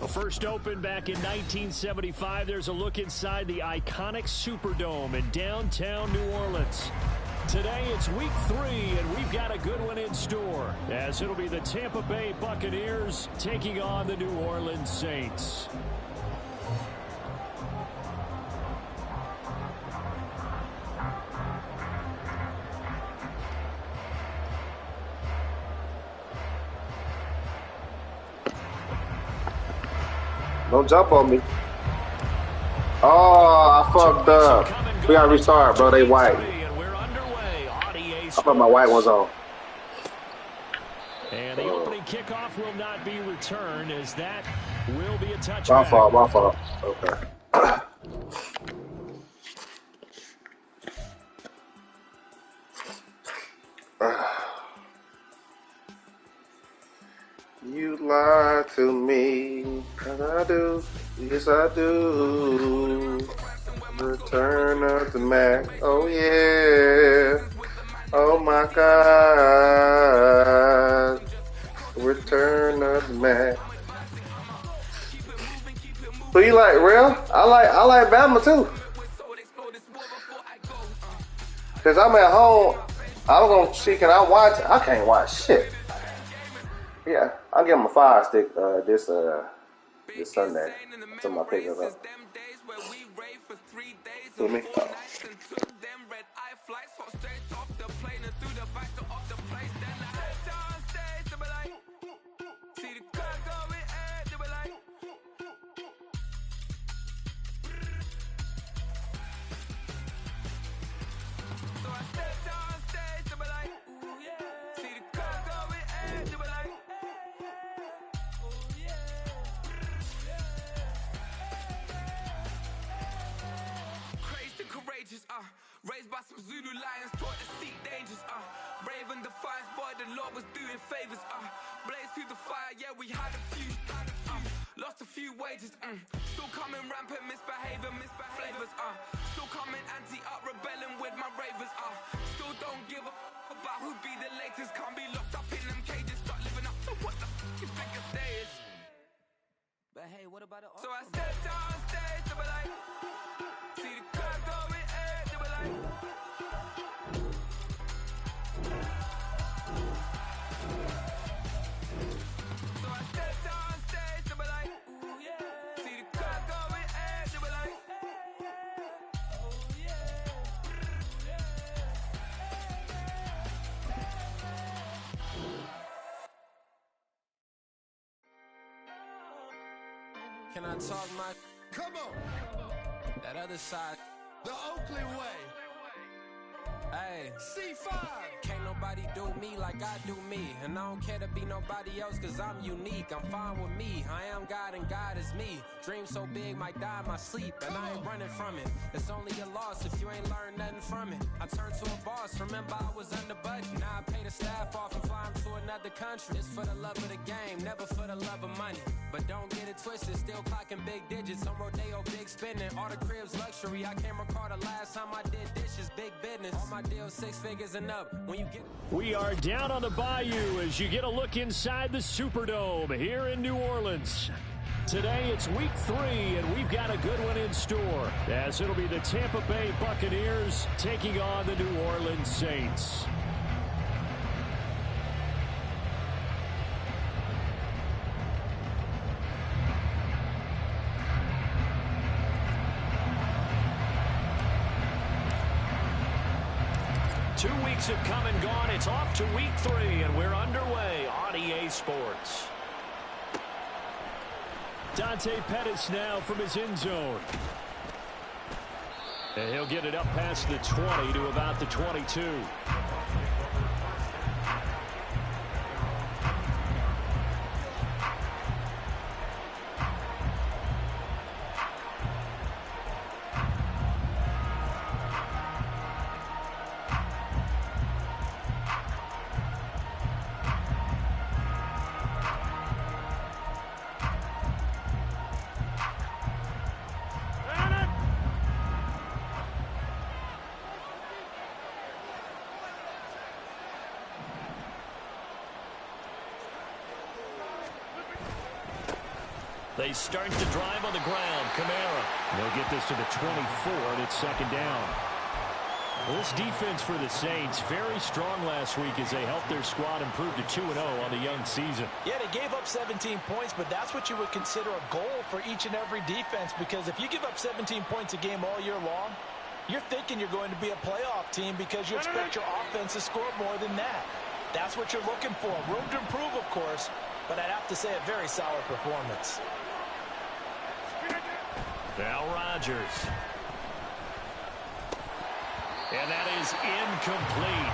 First opened back in 1975, there's a look inside the iconic Superdome in downtown New Orleans. Today it's week 3, and we've got a good one in store, as it'll be the Tampa Bay Buccaneers taking on the New Orleans Saints. Don't jump on me. Oh, I fucked up. We gotta restart, bro. They white. I put my white ones on. And the opening kickoff will not be returned, as that will be a touchback. My fault, my fault. Okay. You lie to me, and I do, yes I do. Return of the Mac, oh yeah, oh my God. Return of the Mac. Who you like, real? I like Bama too. Cause I'm at home, I'm gonna see, can I watch? I can't watch shit. Yeah, I'll give him a 5 stick this Sunday. That's my pickup up. Who me? Oh. Raised by some Zulu lions, taught to seek dangers. Brave and defiant, boy, the Lord was doing favors. Blaze through the fire, yeah, we had a few. Lost a few wages. Still coming rampant, misbehaving, flavors. Still coming anti-up, rebelling with my ravers. Still don't give a about who be the latest. Can't be locked up in them cages. Start living up to what the fuck you think of days. But hey, what about it? So I stepped on stage to be like, see the crowd going. Can I talk my... Come on! That other side. The Oakland way. Hey. C5. Can't nobody do me like I do me. And I don't care to be nobody else, cause I'm unique. I'm fine with me. I am God and God is me. Dream so big, might die in my sleep. And I ain't running from it. It's only a loss if you ain't learned nothing from it. I turned to a boss. Remember I was under budget. Now I pay the staff off and fly them to another country. It's for the love of the game, never for the love of money. But don't get it twisted, still clocking big digits. On Rodeo, big spending. All the cribs luxury. I can't recall the last time I did dishes, big business. All my deals 6 figures and up. When you get... We are down on the bayou as you get a look inside the Superdome here in New Orleans. Today it's week 3, and we've got a good one in store, as it'll be the Tampa Bay Buccaneers taking on the New Orleans Saints. Two weeks have come and gone. It's off to week 3, and we're underway on EA Sports. Dante Pettis now from his end zone. And he'll get it up past the 20 to about the 22. They start to drive on the ground. Kamara. They'll get this to the 24, and it's second down. Well, this defense for the Saints, very strong last week as they helped their squad improve to 2-0 on the young season. Yeah, they gave up 17 points, but that's what you would consider a goal for each and every defense, because if you give up 17 points a game all year long, you're thinking you're going to be a playoff team because you expect your offense to score more than that. That's what you're looking for. Room to improve, of course, but I'd have to say a very solid performance. Now Rodgers. And that is incomplete.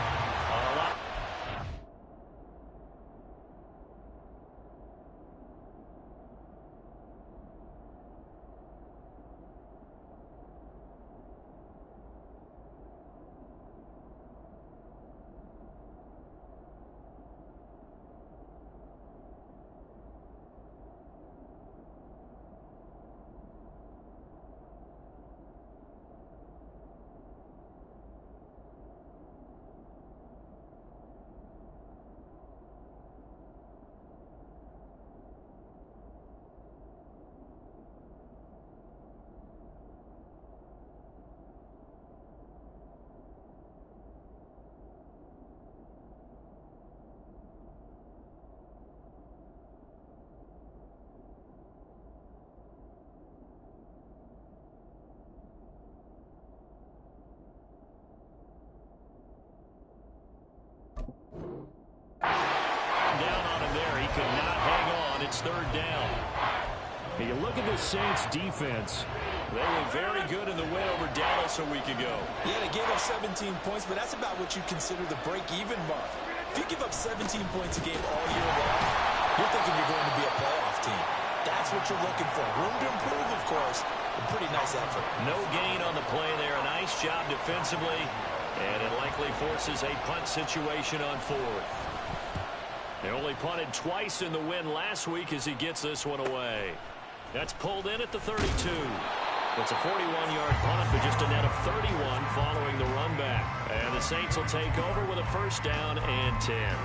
It's third down. You look at the Saints defense. They were very good in the win over Dallas a week ago. Yeah, they gave up 17 points, but that's about what you consider the break-even mark. If you give up 17 points a game all year long, you're thinking you're going to be a playoff team. That's what you're looking for. Room to improve, of course. A pretty nice effort. No gain on the play there. A nice job defensively. And it likely forces a punt situation on fourth. They only punted twice in the win last week as he gets this one away. That's pulled in at the 32. It's a 41-yard punt, but just a net of 31 following the run back. And the Saints will take over with a first down and 10.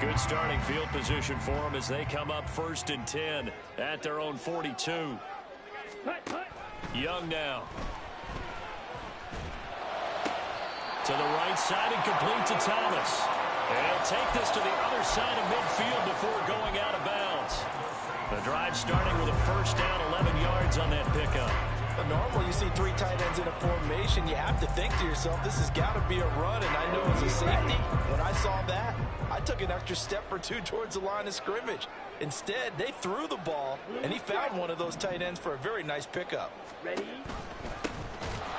Good starting field position for them as they come up first and 10 at their own 42. Young now. To the right side and complete to Thomas. And he'll take this to the other side of midfield before going out of bounds. The drive starting with a first down, 11 yards on that pickup. Normally, you see three tight ends in a formation, you have to think to yourself, this has got to be a run, and I know as a safety, when I saw that, I took an extra step or two towards the line of scrimmage. Instead, they threw the ball, and he found one of those tight ends for a very nice pickup. Ready?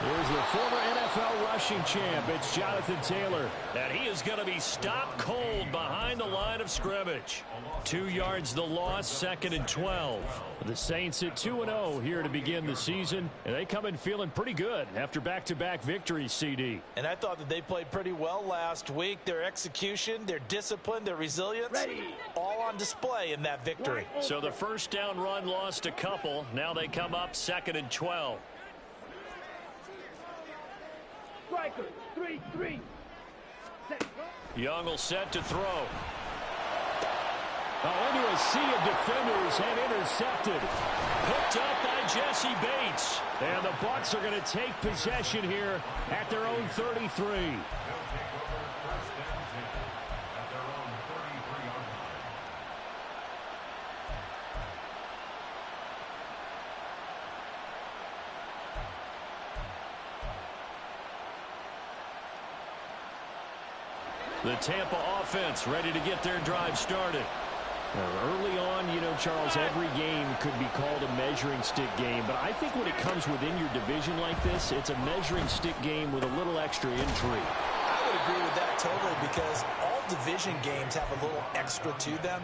Here's the former NFL rushing champ. It's Jonathan Taylor. And he is going to be stopped cold behind the line of scrimmage. 2 yards the loss, second and 12. The Saints at 2-0 here to begin the season. And they come in feeling pretty good after back-to-back victories, CD. And I thought that they played pretty well last week. Their execution, their discipline, their resilience, all on display in that victory. So the first down run lost a couple. Now they come up second and 12. Striker, 3-3. Young will set to throw. Into a sea of defenders and intercepted. Picked up by Jesse Bates. And the Bucs are going to take possession here at their own 33. The Tampa offense ready to get their drive started. Early on, you know, Charles, every game could be called a measuring stick game. But I think when it comes within your division like this, it's a measuring stick game with a little extra intrigue. I would agree with that totally because all division games have a little extra to them.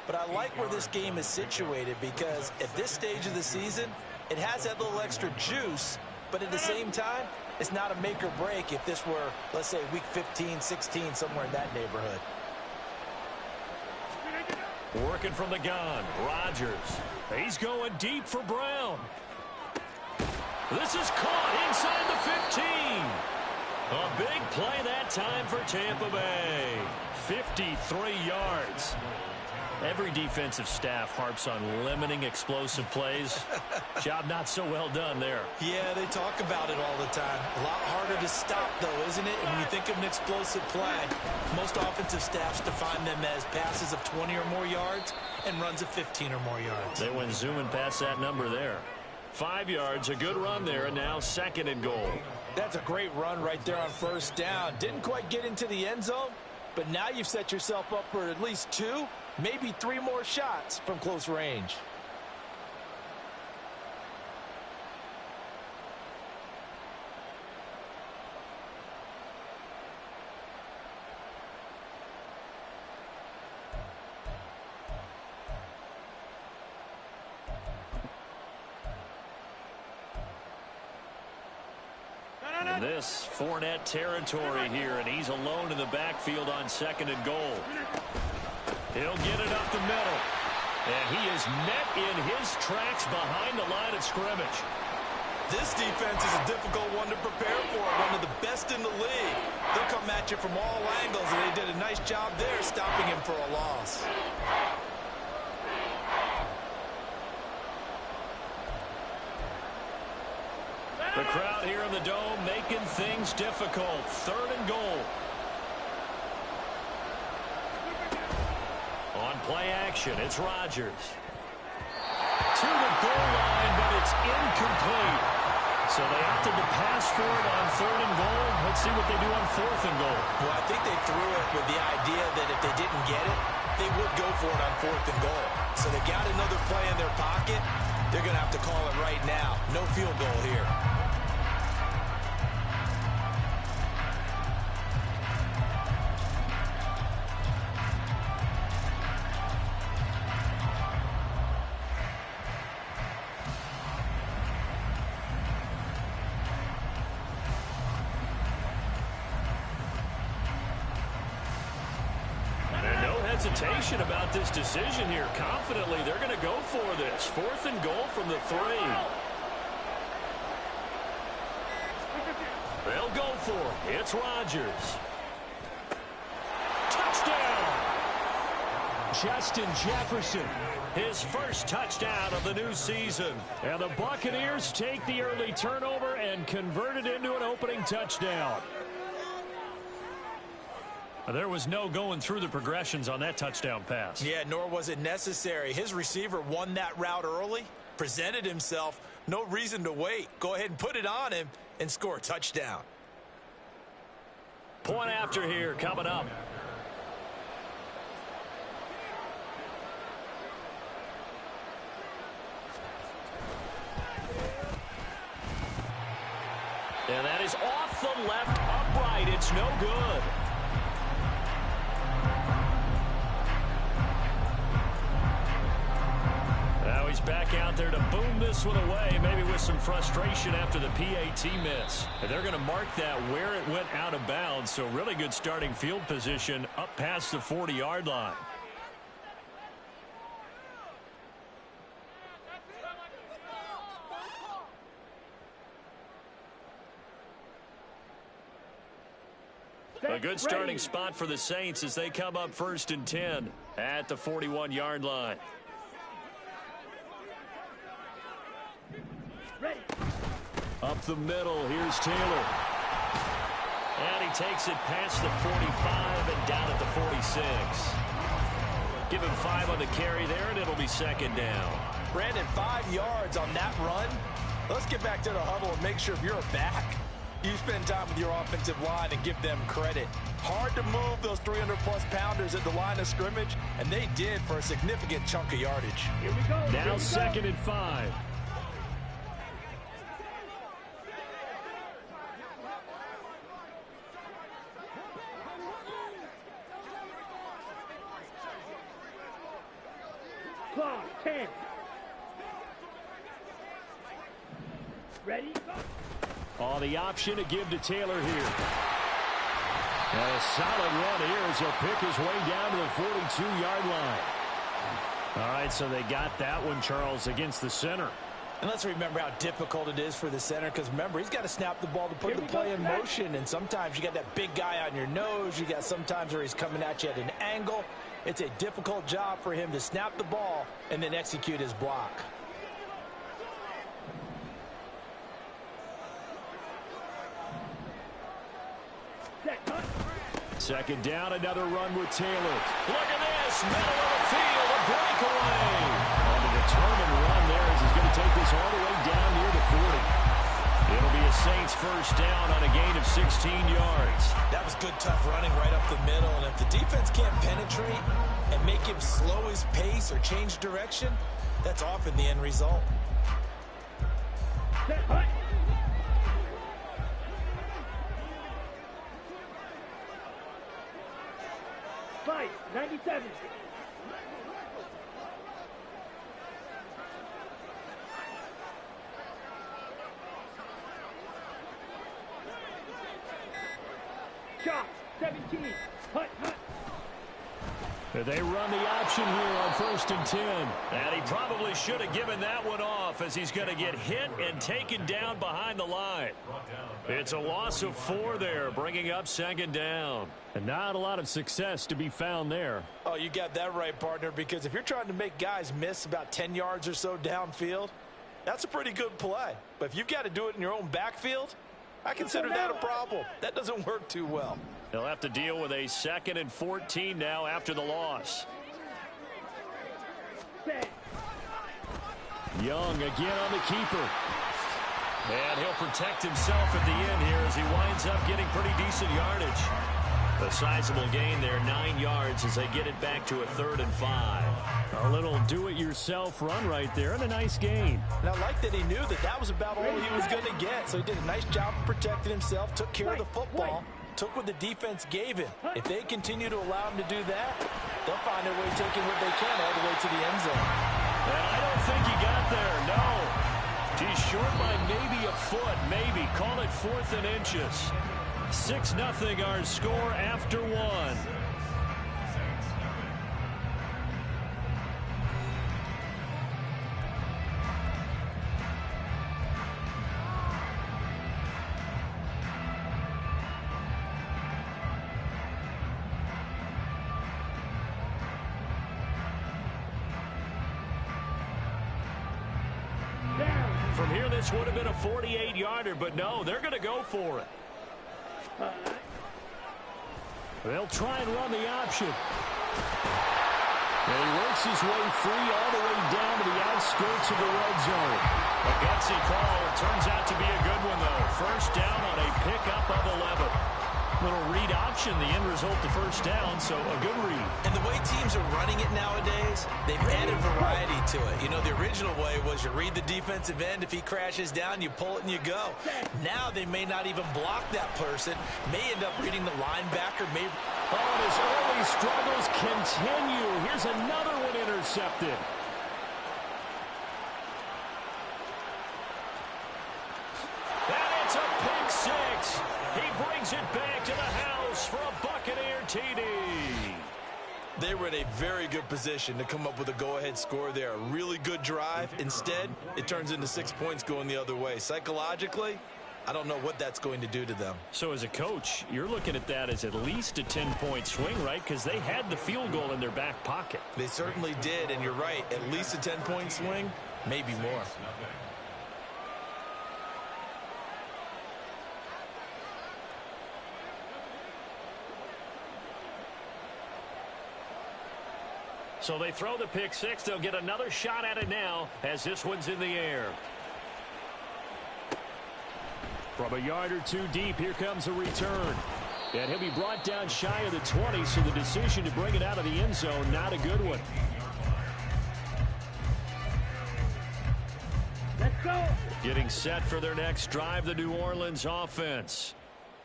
But I like where this game is situated because at this stage of the season, it has that little extra juice. But at the same time, it's not a make or break if this were, let's say, week 15, 16, somewhere in that neighborhood. Working from the gun, Rodgers. He's going deep for Brown. This is caught inside the 15. A big play that time for Tampa Bay. 53 yards. Every defensive staff harps on limiting explosive plays. Job not so well done there. Yeah, they talk about it all the time. A lot harder to stop, though, isn't it? And when you think of an explosive play, most offensive staffs define them as passes of 20 or more yards and runs of 15 or more yards. They went zooming past that number there. 5 yards, a good run there, and now 2nd and goal. That's a great run right there on 1st down. Didn't quite get into the end zone, but now you've set yourself up for at least 2, maybe 3 more shots from close range. And this Fournette territory here, and he's alone in the backfield on 2nd and goal. He'll get it up the middle. And he is met in his tracks behind the line of scrimmage. This defense is a difficult one to prepare for, one of the best in the league. They'll come at you from all angles, and they did a nice job there stopping him for a loss. The crowd here in the Dome making things difficult. 3rd and goal. On play action, it's Rodgers. To the goal line, but it's incomplete. So they opted to pass for it on 3rd and goal. Let's see what they do on 4th and goal. Well, I think they threw it with the idea that if they didn't get it, they would go for it on 4th and goal. So they got another play in their pocket. They're going to have to call it right now. No field goal here. Hesitation about this decision here. Confidently, they're going to go for this. 4th and goal from the 3. They'll go for it. It's Rodgers. Touchdown! Justin Jefferson, his first touchdown of the new season. And the Buccaneers take the early turnover and convert it into an opening touchdown. There was no going through the progressions on that touchdown pass. Yeah, nor was it necessary. His receiver won that route early, presented himself, no reason to wait. Go ahead and put it on him and score a touchdown. Point after here coming up. And that is off the left upright. It's no good. Now he's back out there to boom this one away, maybe with some frustration after the PAT miss. And they're going to mark that where it went out of bounds, so really good starting field position up past the 40-yard line. A good starting spot for the Saints as they come up 1st and 10 at the 41-yard line. Up the middle, here's Taylor. And he takes it past the 45 and down at the 46. Give him 5 on the carry there, and it'll be 2nd down. Brandon, 5 yards on that run. Let's get back to the huddle and make sure if you're a back, you spend time with your offensive line and give them credit. Hard to move those 300-plus pounders at the line of scrimmage, and they did for a significant chunk of yardage. Here we go. Now 2nd and 5. Clock, 10. Ready? Oh, the option to give to Taylor here. And a solid run here as he'll pick his way down to the 42-yard line. All right, so they got that one, Charles, against the center. And let's remember how difficult it is for the center, because remember, he's got to snap the ball to put the play in motion, and sometimes you got that big guy on your nose. You got sometimes where he's coming at you at an angle. It's a difficult job for him to snap the ball and then execute his block. Second down, another run with Taylor. Look at this, middle of the field, a breakaway. And a determined run there as he's going to take this all the way down near the 40. It'll be a Saints first down on a gain of 16 yards. That was good, tough running right up the middle, and if the defense can't penetrate and make him slow his pace or change direction, that's often the end result. Fight, 97. Chop, 17. Hut, hut. They run the option here on 1st and 10. And he probably should have given that one off as he's going to get hit and taken down behind the line. It's a loss of 4 there, bringing up 2nd down. And not a lot of success to be found there. Oh, you got that right, partner, because if you're trying to make guys miss about 10 yards or so downfield, that's a pretty good play. But if you've got to do it in your own backfield, I consider that a problem. That doesn't work too well. They'll have to deal with a 2nd and 14 now after the loss. Young again on the keeper. And he'll protect himself at the end here as he winds up getting pretty decent yardage. A sizable gain there, 9 yards as they get it back to a 3rd and 5. A little do-it-yourself run right there and a nice gain. And I like that he knew that that was about all he was going to get. So he did a nice job of protecting himself, took care of the football, took what the defense gave him. If they continue to allow him to do that, they'll find a way taking what they can all the way to the end zone. And I don't think he got there, no. He's short by maybe a foot, maybe. Call it 4th and inches. 6-0 our score after 1. From here, this would have been a 48-yarder, but no, they're going to go for it. They'll try and run the option. And he works his way free all the way down to the outskirts of the red zone. A gutsy call. Turns out to be a good one, though. First down on a pickup of 11. Little read option, the end result, the first down, so a good read. And the way teams are running it nowadays, they've added variety to it. You know, the original way was you read the defensive end. If he crashes down, you pull it and you go. Now they may not even block that person, may end up reading the linebacker. Oh, and his early struggles continue. Here's another one intercepted. And it's a pick six. He brings it back to the house for a Buccaneer TD. They were in a very good position to come up with a go-ahead score there. A really good drive. Instead, it turns into 6 points going the other way. Psychologically, I don't know what that's going to do to them. So as a coach, you're looking at that as at least a 10-point swing, right? Because they had the field goal in their back pocket. They certainly did, and you're right. At least a 10-point swing, maybe more. So they throw the pick six. They'll get another shot at it now as this one's in the air. From a yard or two deep, here comes a return. And he'll be brought down shy of the 20, so the decision to bring it out of the end zone, not a good one. Let's go. Getting set for their next drive, the New Orleans offense.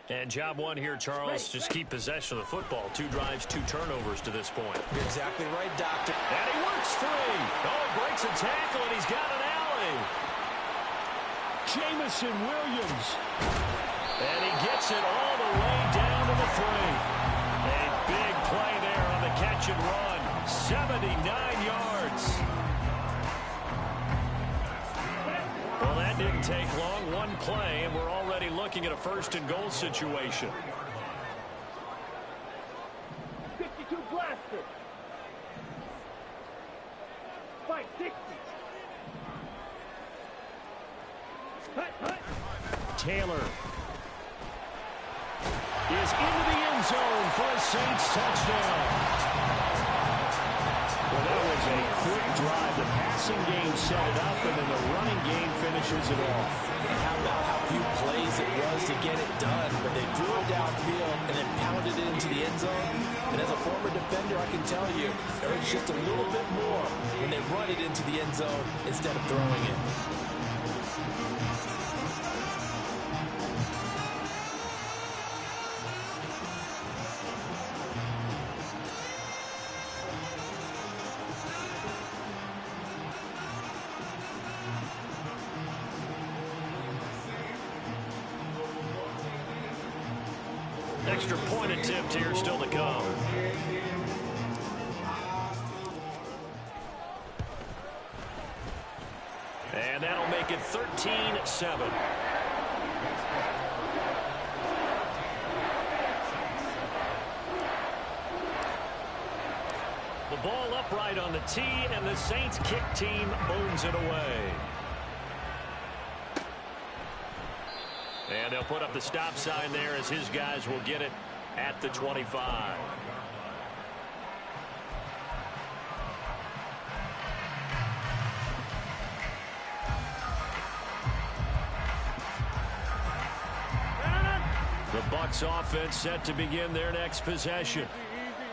And job one here, Charles, just keep possession of the football. 2 drives, 2 turnovers to this point. You're exactly right, Doctor. And he works free. Oh, breaks a tackle, and he's got an alley. Jamison Williams. And he gets it all the way down to the 3. A big play there on the catch and run. 79 yards. play, and we're already looking at a first-and-goal situation. 52 blasted. Fight 60. Hut, hut. Taylor is into the end zone for a Saints touchdown. Well, that was a quick drive. The passing game set it up, and then the running game finishes it off. How about how few plays it was to get it done, but they threw it downfield and then pounded it into the end zone. And as a former defender, I can tell you, there is just a little bit more when they run it into the end zone instead of throwing it. Extra point attempt here still to come. And that'll make it 13-7. The ball upright on the tee, and the Saints kick team owns it away. And they'll put up the stop sign there as his guys will get it at the 25. The Bucs offense set to begin their next possession.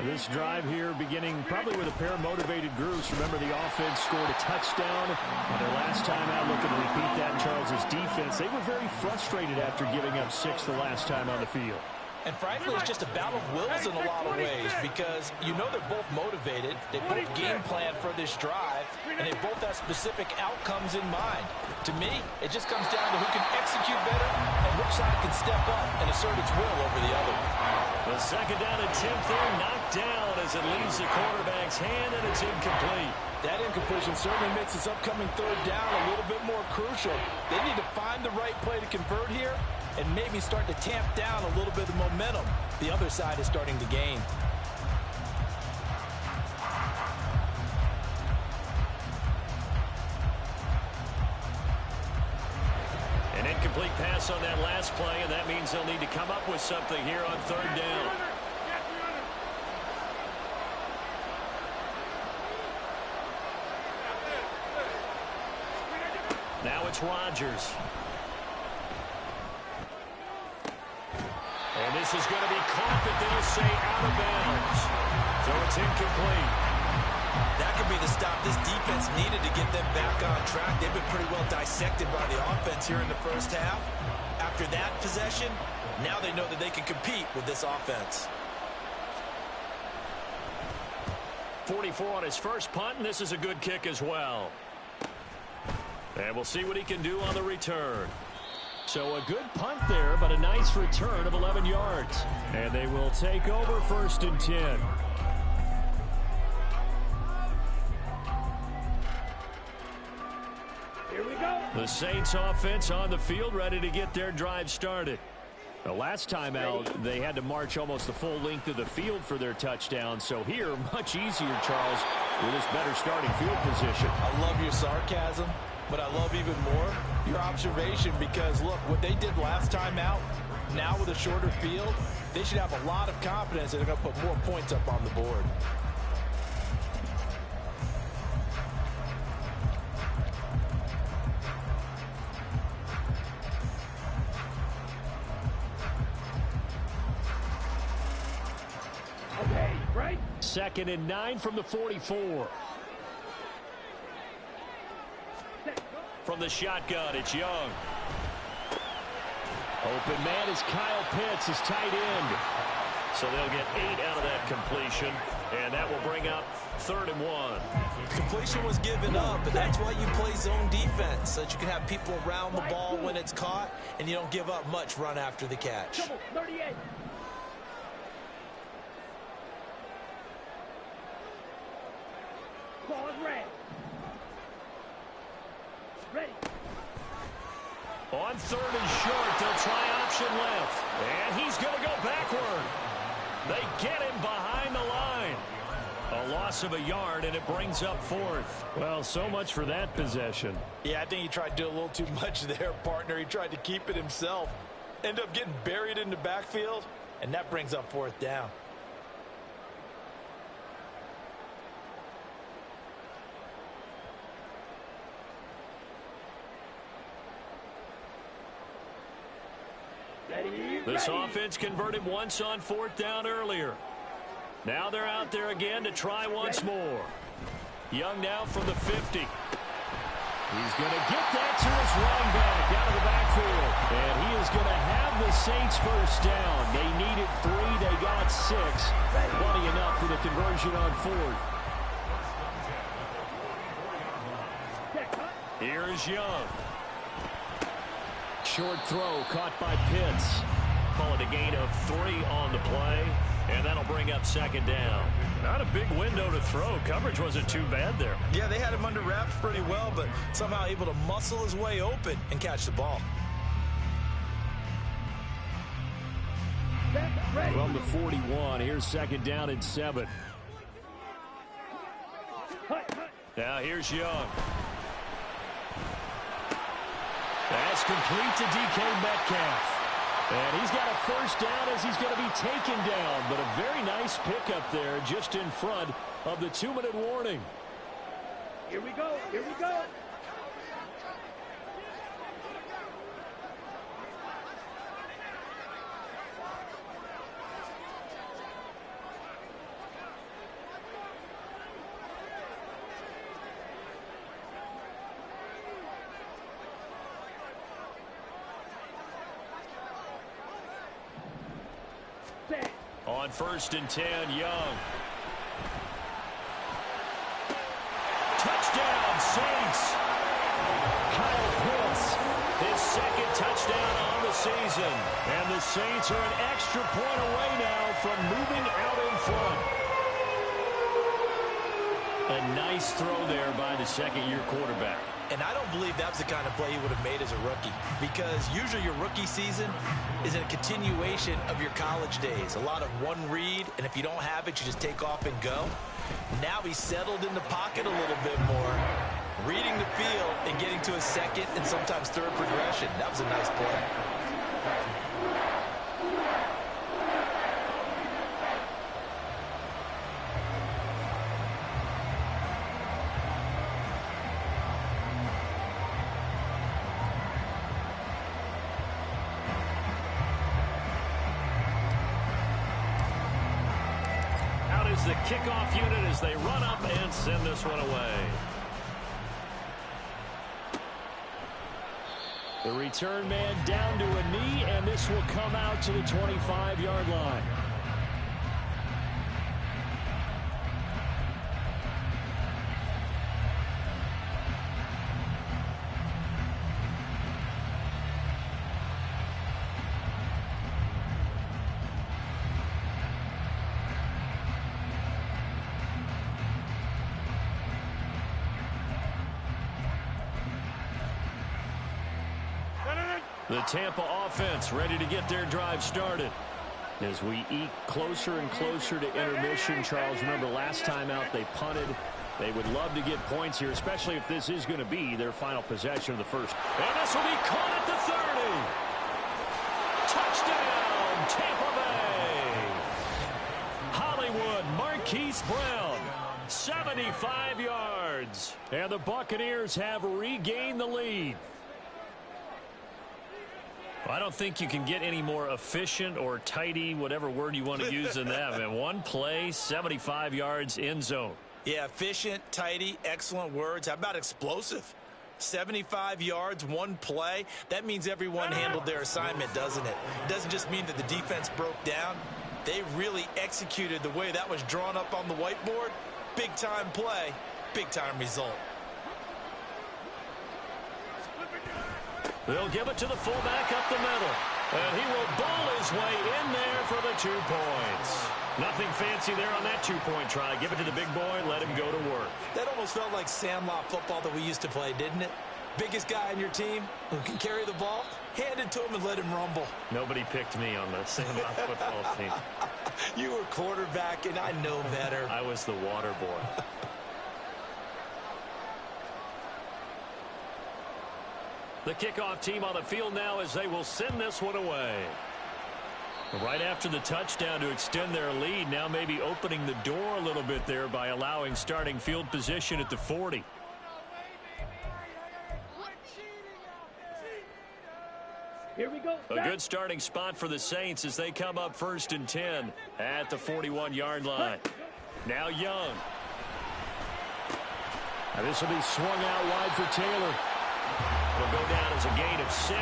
This drive here beginning probably with a pair of motivated groups. Remember, the offense scored a touchdown on their last time out. Looking to repeat that in Charles's defense. They were very frustrated after giving up 6 the last time on the field. And frankly, it's just a battle of wills in a lot of ways because you know they're both motivated. They both game plan for this drive, and they both have specific outcomes in mind. To me, it just comes down to who can execute better and which side can step up and assert its will over the other. The second down attempt there knocked down as it leaves the quarterback's hand, and it's incomplete. That incompletion certainly makes this upcoming third down a little bit more crucial. They need to find the right play to convert here and maybe start to tamp down a little bit of momentum the other side is starting to gain. An incomplete pass on that last play, and that means they'll need to come up with something here on third down. Now it's Rodgers. And this is going to be caught, but they'll say out of bounds. So it's incomplete. That could be the stop this defense needed to get them back on track. They've been pretty well dissected by the offense here in the first half. After that possession, now they know that they can compete with this offense. 44 on his first punt, and this is a good kick as well. And we'll see what he can do on the return. So a good punt there, but a nice return of 11 yards. And they will take over 1st and 10. Here we go. The Saints offense on the field, ready to get their drive started. The last time out, they had to march almost the full length of the field for their touchdown. So here, much easier, Charles, with this better starting field position. I love your sarcasm, but I love even more your observation because, look, what they did last time out, now with a shorter field, they should have a lot of confidence that they're going to put more points up on the board. Okay, right? 2nd and 9 from the 44. From the shotgun, it's Young. Open man is Kyle Pitts, his tight end. So they'll get 8 out of that completion, and that will bring up 3rd and 1. Completion was given up, but that's why you play zone defense, so that you can have people around the ball when it's caught, and you don't give up much run after the catch. 38. Ball is red. Ready. On 3rd and short, they'll try option left. And he's going to go backward. They get him behind the line. A loss of a yard, and it brings up 4th. Well, so much for that possession. Yeah, I think he tried to do a little too much there, partner. He tried to keep it himself. Ended up getting buried in the backfield, and that brings up 4th down. This offense converted once on 4th down earlier. Now they're out there again to try once more. Young now from the 50. He's going to get that to his running back out of the backfield. And he is going to have the Saints first down. They needed 3. They got 6. Plenty enough for the conversion on 4th. Here is Young. Short throw caught by Pitts. Call it a gain of 3 on the play. And that'll bring up 2nd down. Not a big window to throw. Coverage wasn't too bad there. Yeah, they had him under wraps pretty well, but somehow able to muscle his way open and catch the ball. From the 41, here's 2nd down and 7. Now here's Young. That's complete to DK Metcalf. And he's got a first down as he's going to be taken down. But a very nice pickup there just in front of the 2-minute warning. Here we go. Here we go. On 1st and 10, Young. Touchdown, Saints. Kyle Pitts, his 2nd touchdown on the season. And the Saints are an extra point away now from moving out in front. A nice throw there by the 2nd-year quarterback. And I don't believe that's the kind of play he would have made as a rookie, because usually your rookie season is a continuation of your college days. A lot of one read, and if you don't have it, you just take off and go. Now he's settled in the pocket a little bit more, reading the field and getting to a 2nd and sometimes 3rd progression. That was a nice play. The kickoff unit as they run up and send this one away. The return man down to a knee, and this will come out to the 25-yard line. The Tampa offense ready to get their drive started. As we eke closer and closer to intermission, Charles, remember last time out they punted. They would love to get points here, especially if this is going to be their final possession of the first. And this will be caught at the 30. Touchdown, Tampa Bay. Hollywood Marquise Brown, 75 yards. And the Buccaneers have regained the lead. I don't think you can get any more efficient or tidy, whatever word you want to use in that. Man, one play, 75 yards, end zone. Yeah, efficient, tidy, excellent words. How about explosive? 75 yards, one play. That means everyone handled their assignment, doesn't it? It doesn't just mean that the defense broke down. They really executed the way that was drawn up on the whiteboard. Big-time play, big-time result. They'll give it to the fullback up the middle. And he will bowl his way in there for the 2 points. Nothing fancy there on that 2-point try. Give it to the big boy, let him go to work. That almost felt like Sandlot football that we used to play, didn't it? Biggest guy on your team who can carry the ball, hand it to him and let him rumble. Nobody picked me on the Sandlot football team. You were quarterback, and I know better. I was the water boy. The kickoff team on the field now as they will send this one away. Right after the touchdown to extend their lead, now maybe opening the door a little bit there by allowing starting field position at the 40. Here we go. A good starting spot for the Saints as they come up 1st and 10 at the 41-yard line. Now Young. Now this will be swung out wide for Taylor. It'll go down as a gain of 6,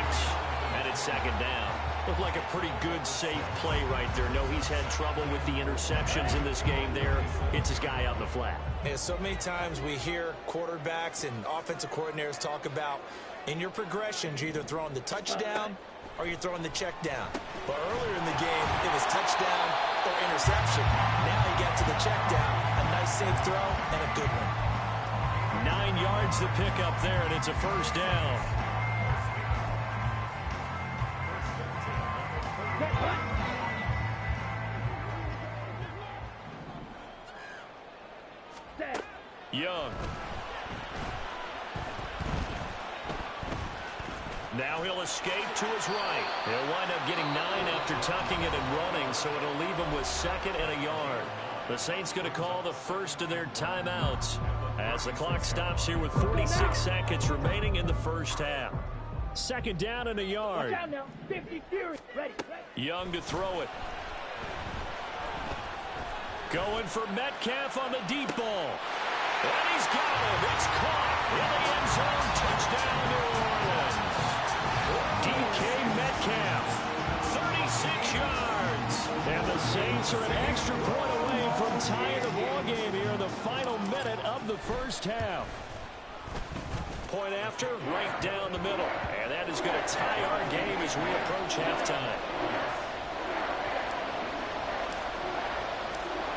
and it's 2nd down. Looked like a pretty good, safe play right there. No, he's had trouble with the interceptions in this game there. Hits his guy out in the flat. Yeah, so many times we hear quarterbacks and offensive coordinators talk about in your progressions, you're either throwing the touchdown or you're throwing the check down. But earlier in the game, it was touchdown or interception. Now he got to the check down. A nice safe throw and a good one. 9 yards to pick up there, and it's a 1st down. Young. Now he'll escape to his right. He'll wind up getting 9 after tucking it and running, so it'll leave him with 2nd and a yard. The Saints going to call the first of their timeouts as the clock stops here with 46 seconds remaining in the first half. 2nd down and a yard. Now, 50 series. Ready. Young to throw it. Going for Metcalf on the deep ball. And he's got it. It's caught in the end zone. Touchdown, New Orleans. DK Metcalf, 36 yards. And the Saints are an extra point away from tying the ball game here in the final minute of the first half. Point after, right down the middle. And that is going to tie our game as we approach halftime.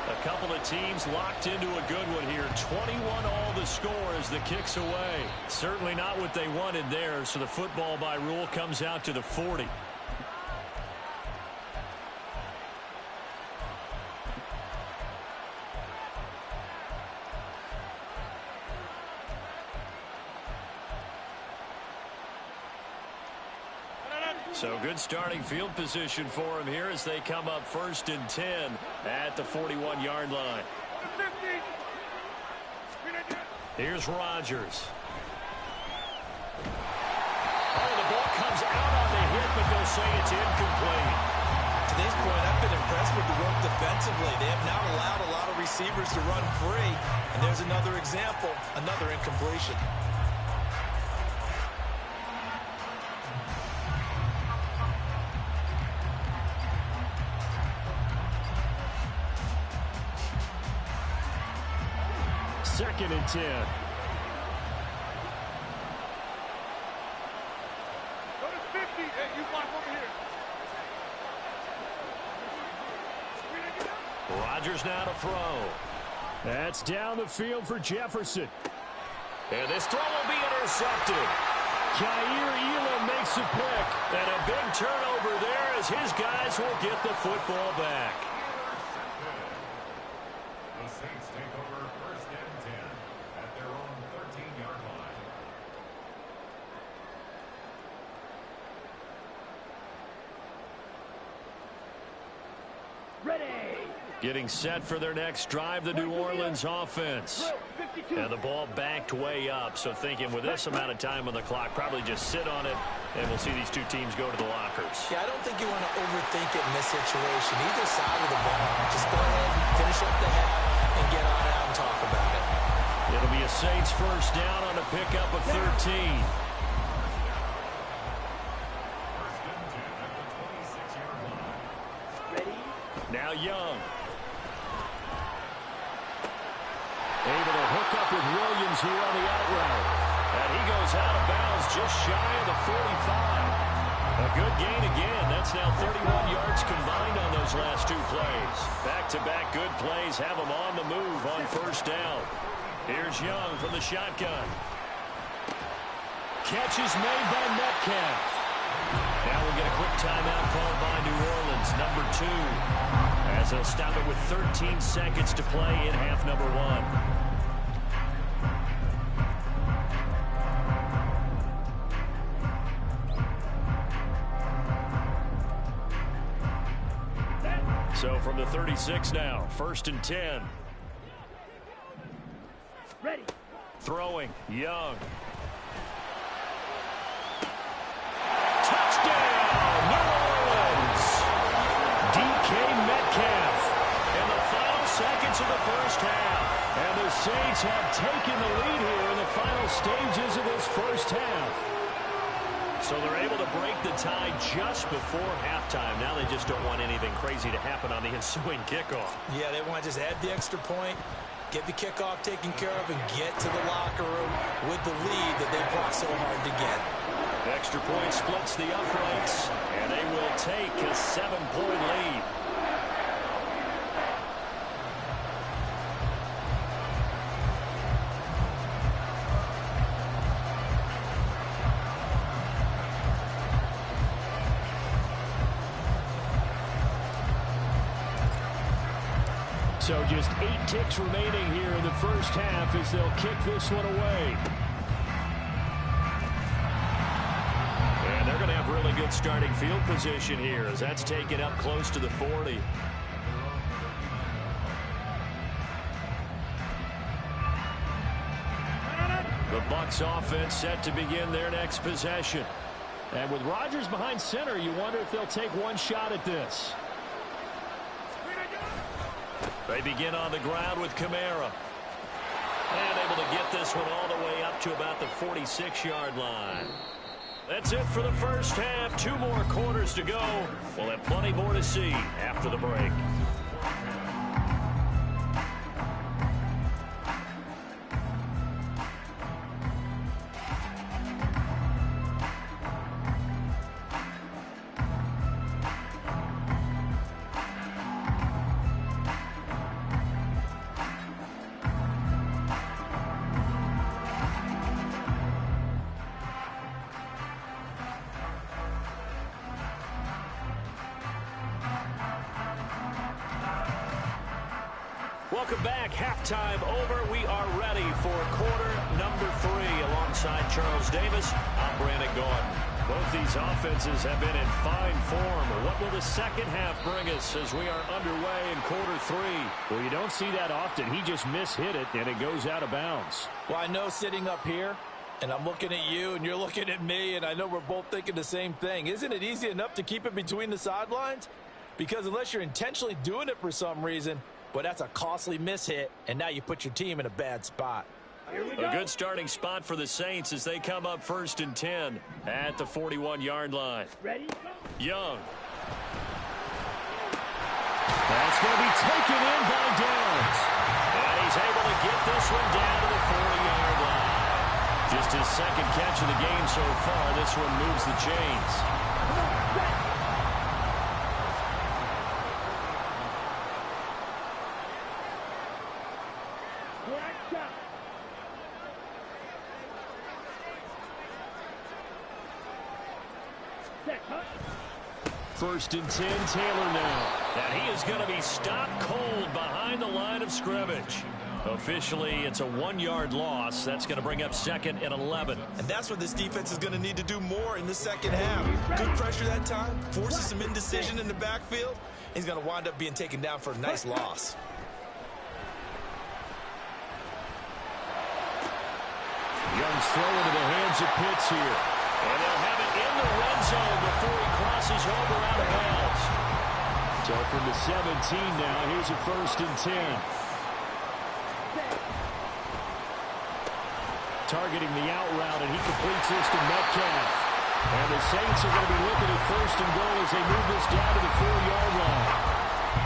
A couple of teams locked into a good one here. 21 all the score as the kick's away. Certainly not what they wanted there, so the football by rule comes out to the 40. So good starting field position for him here as they come up 1st and 10 at the 41-yard line. Here's Rodgers. Oh, the ball comes out on the hit, but they'll say it's incomplete. To this point, I've been impressed with the work defensively. They have not allowed a lot of receivers to run free. And there's another example, another incompletion. Second and 10. Go to 50. Hey, you block over here. Rodgers now to throw. That's down the field for Jefferson. And this throw will be intercepted. Jair Elam makes a pick. And a big turnover there as his guys will get the football back. The Saints take over 1st and 10 at their own 13-yard line. Ready. Getting set for their next drive, the New Orleans offense. And the ball backed way up, so thinking with this amount of time on the clock, probably just sit on it, and we'll see these two teams go to the lockers. Yeah, I don't think you want to overthink it in this situation. Either side of the ball, just go ahead, finish up the half, and get on out and talk about it. It'll be a Saints 1st down on a pickup of 13. 1st and 10 at the 26-yard line. Ready. Now Young. Able to hook up with Williams here on the out route. And he goes out of bounds just shy of the 45. A good gain again. That's now 31 yards combined on those last 2 plays. Back-to-back good plays have them on the move on 1st down. Here's Young from the shotgun. Catch is made by Metcalf. Now we'll get a quick timeout called by New Orleans, number 2, as they'll stop it with 13 seconds to play in half number 1. So from the 36 now, 1st and 10. Ready. Throwing, Young. Touchdown, New Orleans. DK Metcalf in the final seconds of the first half. And the Saints have taken the lead here in the final stages of this first half. So they're able to break the tie just before halftime. Now they just don't want anything crazy to happen on the ensuing kickoff. Yeah, they want to just add the extra point, get the kickoff taken care of, and get to the locker room with the lead that they fought so hard to get. Extra point splits the uprights, and they will take a 7-point lead. So just 8 ticks remaining here in the first half as they'll kick this one away. And they're going to have really good starting field position here as that's taken up close to the 40. The Bucs offense set to begin their next possession. And with Rodgers behind center, you wonder if they'll take one shot at this. They begin on the ground with Kamara. And able to get this one all the way up to about the 46-yard line. That's it for the first half. 2 more quarters to go. We'll have plenty more to see after the break. Welcome back. Halftime over. We are ready for quarter number 3. Alongside Charles Davis, I'm Brandon Gordon. Both these offenses have been in fine form. What will the second half bring us as we are underway in quarter 3? Well, you don't see that often. He just mishit it, and it goes out of bounds. Well, I know sitting up here, and I'm looking at you, and you're looking at me, and I know we're both thinking the same thing. Isn't it easy enough to keep it between the sidelines? Because unless you're intentionally doing it for some reason, well, that's a costly mishit, and now you put your team in a bad spot. A good starting spot for the Saints as they come up 1st and 10 at the 41-yard line. Ready? Young. That's going to be taken in by Downs. And he's able to get this one down to the 40-yard line. Just his second catch of the game so far. This one moves the chains. First and 10, Taylor now. And he is going to be stopped cold behind the line of scrimmage. Officially, it's a 1-yard loss. That's going to bring up 2nd and 11. And that's what this defense is going to need to do more in the second half. Good pressure that time, forces some indecision in the backfield. He's going to wind up being taken down for a nice loss. Young's throw into the hands of Pitts here. And they'll have it in the red zone before he crosses over out of bounds. So from the 17 now, here's a 1st and 10. Targeting the out route, and he completes this to Metcalf. And the Saints are going to be looking at 1st and goal as they move this down to the 4-yard line.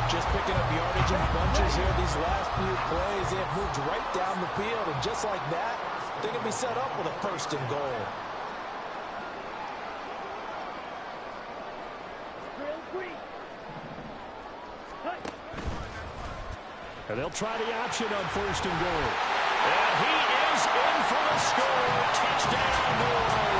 Just picking up yardage in bunches here these last few plays. They have moved right down the field, and just like that, they're going to be set up with a 1st and goal. And they'll try the option on 1st and goal. And he is in for the score. Touchdown, New Orleans.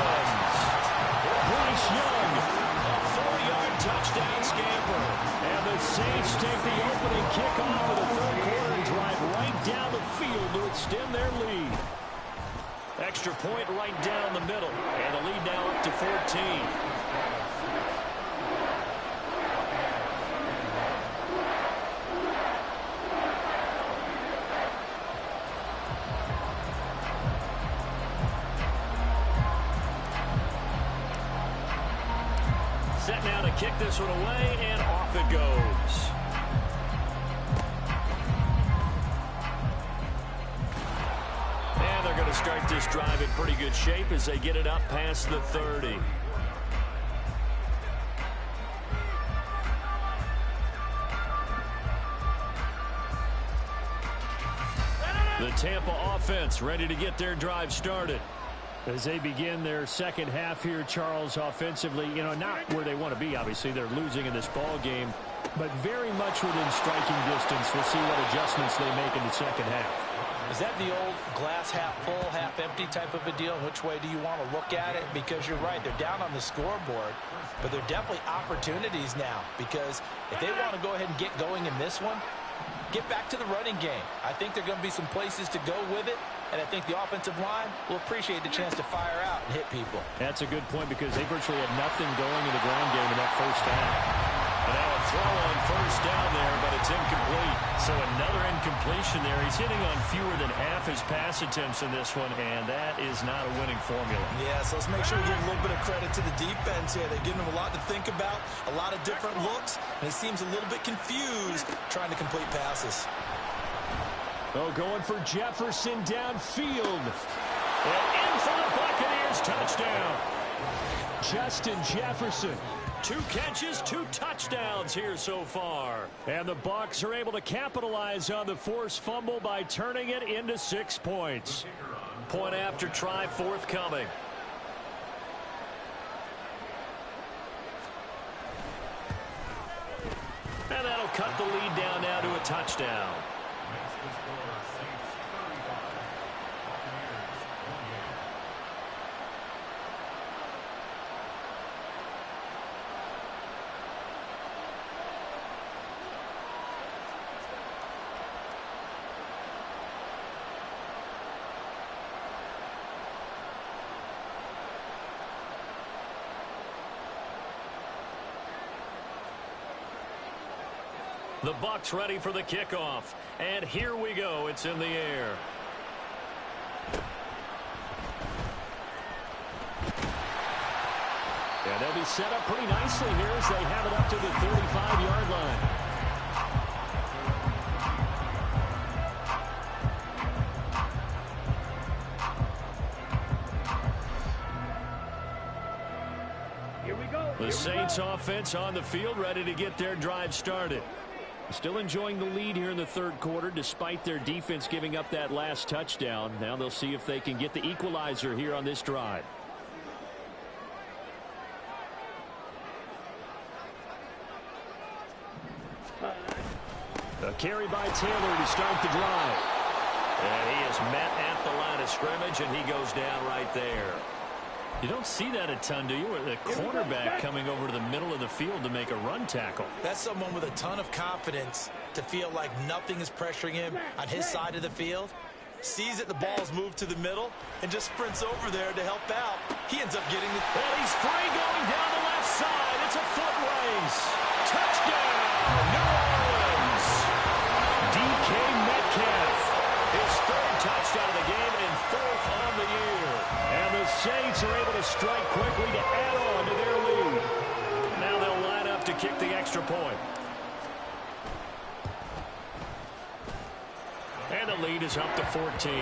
Extra point right down the middle. And the lead now up to 14. Set now to kick this one away, and off it goes. And they're going to start this drive in pretty good shape as they get it up past the 30. The Tampa offense ready to get their drive started. As they begin their second half here, Charles, offensively, not where they want to be, obviously. They're losing in this ball game, but very much within striking distance. We'll see what adjustments they make in the second half. Is that the old glass half full, half empty type of a deal? Which way do you want to look at it? Because you're right, they're down on the scoreboard, but they're definitely opportunities now. Because if they want to go ahead and get going in this one, get back to the running game. I think there are going to be some places to go with it, and I think the offensive line will appreciate the chance to fire out and hit people. That's a good point because they virtually had nothing going in the ground game in that first half. And now a throw on first down there, but it's incomplete. So another incompletion there. He's hitting on fewer than half his pass attempts in this one, and that is not a winning formula. Yeah, so let's make sure we give a little bit of credit to the defense here. They're giving them a lot to think about, a lot of different looks, and he seems a little bit confused trying to complete passes. Oh, going for Jefferson downfield. And in for the Buccaneers, touchdown. Justin Jefferson. 2 catches, 2 touchdowns here so far. And the Bucs are able to capitalize on the forced fumble by turning it into 6 points. Point after try forthcoming. And that'll cut the lead down now to a touchdown. The Bucs ready for the kickoff. And here we go. It's in the air. And they'll be set up pretty nicely here as they have it up to the 35-yard line. Here we go. The Saints offense on the field ready to get their drive started. Still enjoying the lead here in the third quarter despite their defense giving up that last touchdown. Now they'll see if they can get the equalizer here on this drive. A carry by Taylor to start the drive. And he is met at the line of scrimmage, and he goes down right there. You don't see that a ton, do you? Where the cornerback coming over to the middle of the field to make a run tackle. That's someone with a ton of confidence to feel like nothing is pressuring him on his side of the field. Sees that the ball's moved to the middle and just sprints over there to help out. He ends up getting the... And he's free going down the left side. It's a foot race. Touchdown, New Orleans. DK Metcalf. His third touchdown of the game and 4th on the year. And the Saints are able to strike quickly to add on to their lead. Now they'll line up to kick the extra point. And the lead is up to 14.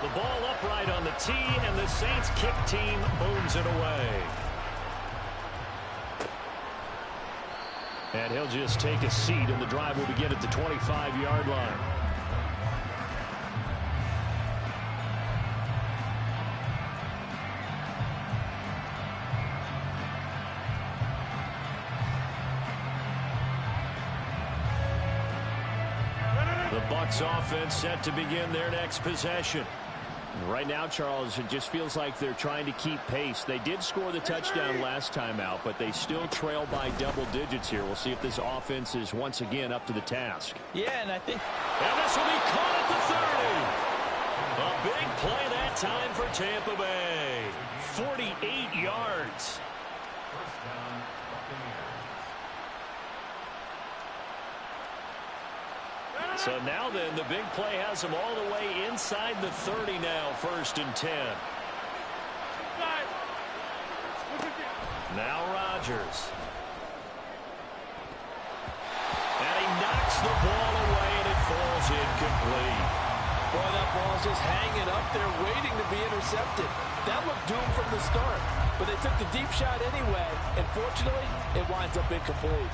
The ball upright on the tee, and the Saints kick team booms it away. And he'll just take a seat, and the drive will begin at the 25-yard line. The Bucs offense set to begin their next possession. Right now, Charles, it just feels like they're trying to keep pace. They did score the touchdown last time out, but they still trail by double digits here. We'll see if this offense is once again up to the task. Yeah, and I think... And this will be caught at the 30. A big play that time for Tampa Bay. 48 yards. First down, Buccaneers. So now then, the big play has them all the way inside the 30 now, 1st and 10. Now Rodgers. And he knocks the ball away, and it falls incomplete. Boy, that ball's just hanging up there waiting to be intercepted. That looked doomed from the start, but they took the deep shot anyway, and fortunately, it winds up incomplete.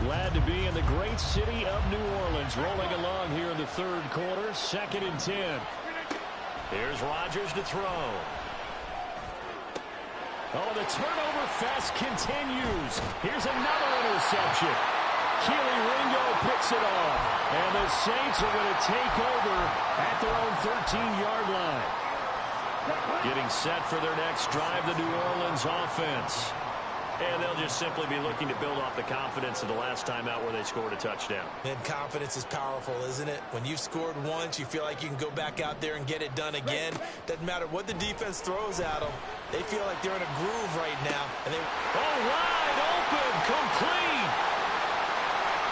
Glad to be in the great city of New Orleans, rolling along here in the 3rd quarter, 2nd and 10. Here's Rodgers to throw. Oh, the turnover fest continues. Here's another interception. Keely Ringo picks it off. And the Saints are going to take over at their own 13-yard line. Getting set for their next drive, the New Orleans offense. And they'll just simply be looking to build off the confidence of the last time out where they scored a touchdown. And confidence is powerful, isn't it? When you've scored once, you feel like you can go back out there and get it done again. Doesn't matter what the defense throws at them. They feel like they're in a groove right now. And they... Oh, wide open, complete.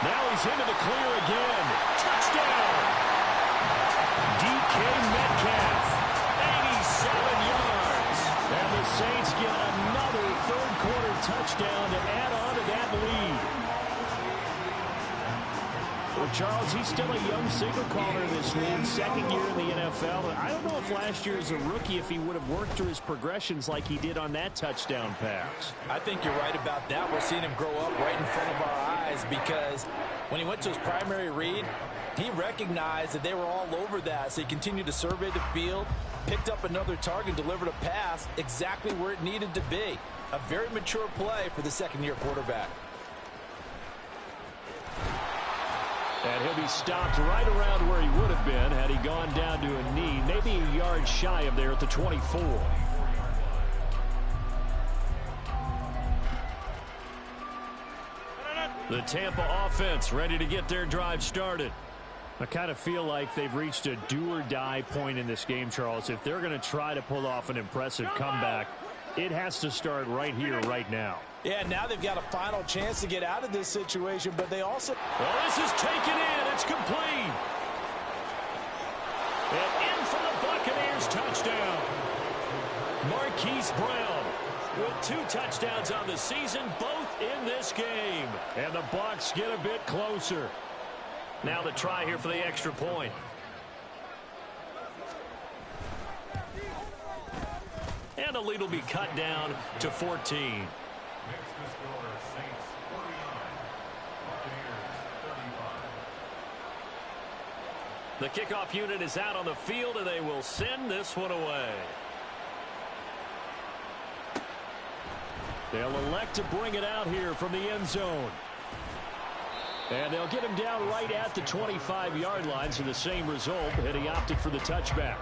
Now he's into the clear again. Touchdown. DK Metcalf, 87 yards. And the Saints get another 3rd quarter touchdown to add on to that lead. Well, Charles, he's still a young signal caller in this league, 2nd year in the NFL. I don't know if last year as a rookie, if he would have worked through his progressions like he did on that touchdown pass. I think you're right about that. We're seeing him grow up right in front of our eyes because when he went to his primary read, he recognized that they were all over that, so he continued to survey the field, picked up another target, delivered a pass exactly where it needed to be. A very mature play for the 2nd-year quarterback. And he'll be stopped right around where he would have been had he gone down to a knee, maybe a yard shy of there at the 24. The Tampa offense ready to get their drive started. I kind of feel like they've reached a do-or-die point in this game, Charles. If they're going to try to pull off an impressive comeback, it has to start right here, right now. Yeah, now they've got a final chance to get out of this situation, but they also... Well, this is taken in. It's complete. And in for the Buccaneers touchdown. Marquise Brown with 2 touchdowns on the season, both in this game. And the Bucs get a bit closer. Now the try here for the extra point. And the lead will be cut down to 14. Next to score, Saints 49, Buccaneers 35. The kickoff unit is out on the field, and they will send this one away. They'll elect to bring it out here from the end zone. And they'll get him down right at the 25-yard line, so the same result, and he opted for the touchback.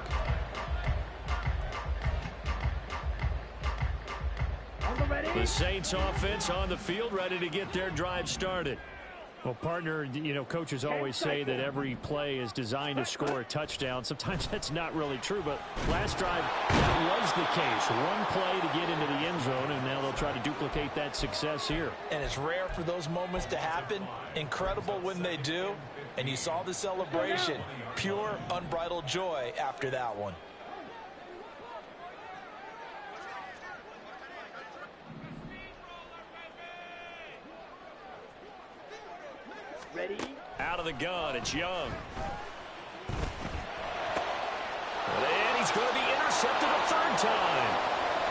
The Saints offense on the field, ready to get their drive started. Well, partner, you know, coaches always say that every play is designed to score a touchdown. Sometimes that's not really true, but last drive, that was the case. One play to get into the end zone, and now they'll try to duplicate that success here. And it's rare for those moments to happen. Incredible when they do. And you saw the celebration. Pure, unbridled joy after that one. Ready? Out of the gun, it's Young. And he's going to be intercepted a 3rd time.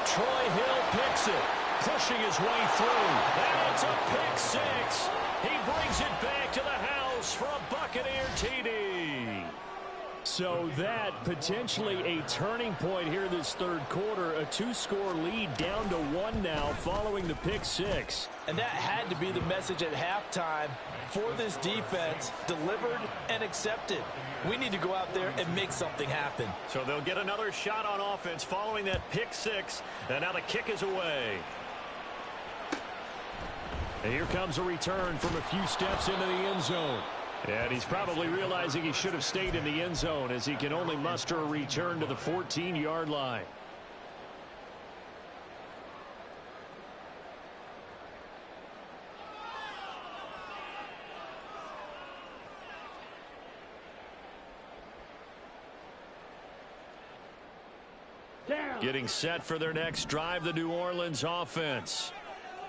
Troy Hill picks it, pushing his way through. And it's a pick 6. He brings it back to the house for a Buccaneer TD. So that potentially a turning point here this third quarter. A 2-score lead down to 1 now following the pick six. And that had to be the message at halftime for this defense. Delivered and accepted. We need to go out there and make something happen. So they'll get another shot on offense following that pick six. And now the kick is away. And here comes a return from a few steps into the end zone. And he's probably realizing he should have stayed in the end zone as he can only muster a return to the 14-yard line. Getting set for their next drive, the New Orleans offense.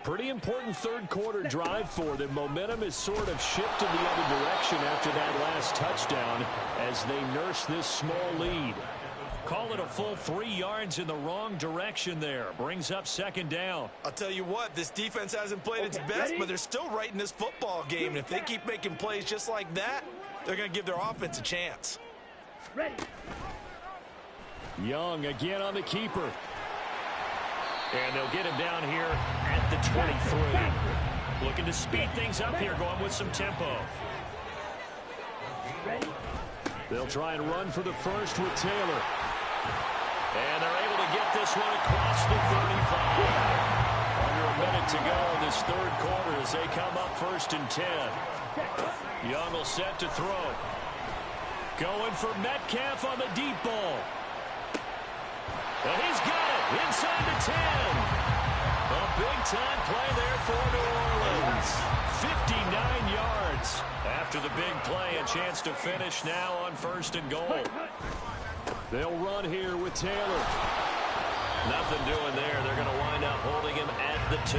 Pretty important third quarter drive for them. Momentum is sort of shifted the other direction after that last touchdown as they nurse this small lead. Call it a full 3 yards in the wrong direction there. Brings up second down. I'll tell you what, this defense hasn't played its best, but they're still right in this football game. And if they keep making plays just like that, they're going to give their offense a chance. Ready. Young again on the keeper. And they'll get him down here at the 23. Looking to speed things up here, going with some tempo. They'll try and run for the first with Taylor. And they're able to get this one across the 35. Under a minute to go in this third quarter as they come up 1st and 10. Young will set to throw. Going for Metcalf on the deep ball. And he's got it inside the 10. A big-time play there for New Orleans. 59 yards. After the big play, a chance to finish now on 1st and goal. They'll run here with Taylor. Nothing doing there. They're going to wind up holding him at the 2.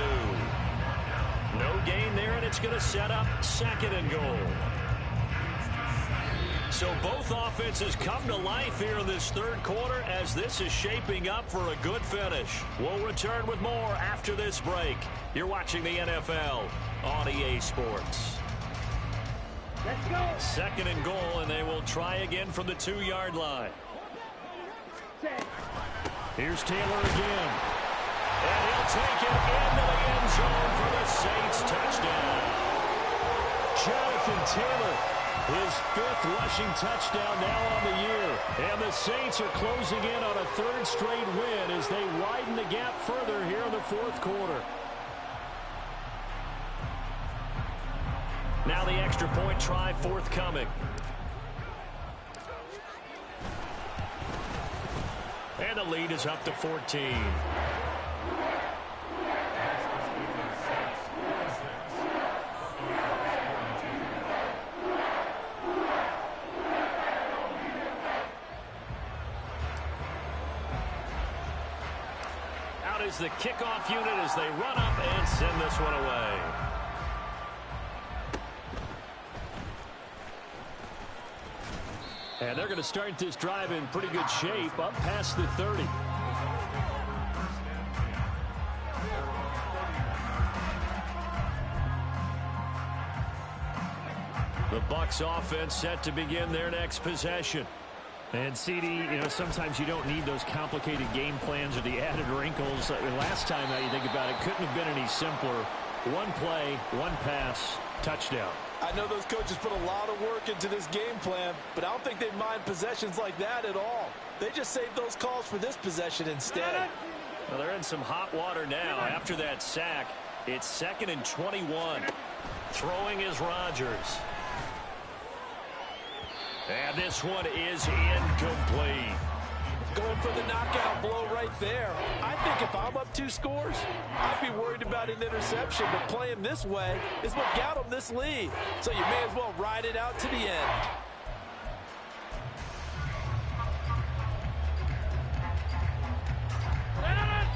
No gain there, and it's going to set up 2nd and goal. So both offenses come to life here in this third quarter as this is shaping up for a good finish. We'll return with more after this break. You're watching the NFL on EA Sports. Let's go. 2nd and goal, and they will try again from the 2-yard line. Here's Taylor again. And he'll take it into the end zone for the Saints touchdown. Jonathan Taylor, his 5th rushing touchdown now on the year. And the Saints are closing in on a 3rd straight win as they widen the gap further here in the 4th quarter. Now the extra point try forthcoming. And the lead is up to 14. Out is the kickoff unit as they run up and send this one away. And they're going to start this drive in pretty good shape up past the 30. The Bucs offense set to begin their next possession. And CD, sometimes you don't need those complicated game plans or the added wrinkles. Last time, now you think about it, couldn't have been any simpler. One play, one pass, touchdown. I know those coaches put a lot of work into this game plan, but I don't think they mind possessions like that at all. They just save those calls for this possession instead. Well, they're in some hot water now. After that sack, it's 2nd and 21. Throwing is Rodgers. And this one is incomplete. Going for the knockout blow right there. I think if I'm up 2 scores, I'd be worried about an interception, but playing this way is what got them this lead. So you may as well ride it out to the end.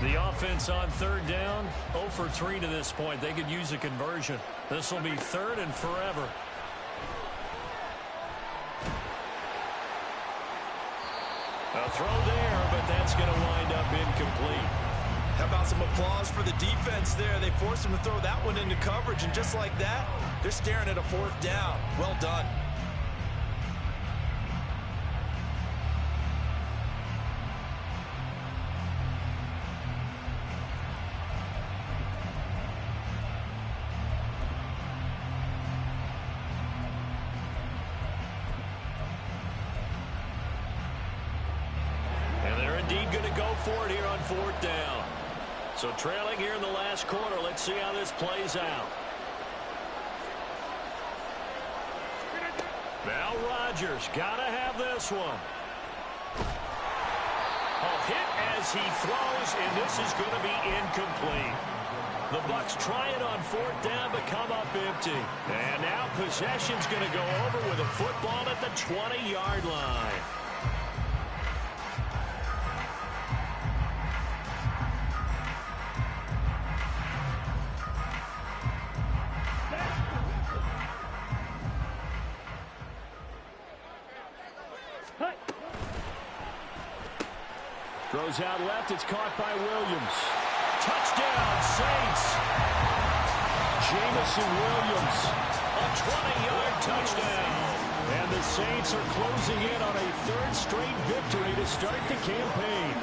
The offense on 3rd down, 0 for 3 to this point. They could use a conversion. This will be 3rd and forever. A throw there, but that's going to wind up incomplete. How about some applause for the defense there? They forced him to throw that one into coverage, and just like that, they're staring at a 4th down. Well done. So trailing here in the last quarter. Let's see how this plays out. Now Rodgers got to have this one. A hit as he throws, and this is going to be incomplete. The Bucs try it on 4th down, but come up empty. And now possession's going to go over with a football at the 20-yard line. Throws out left. It's caught by Williams. Touchdown, Saints. Jamison Williams, a 20-yard touchdown. And the Saints are closing in on a 3rd straight victory to start the campaign.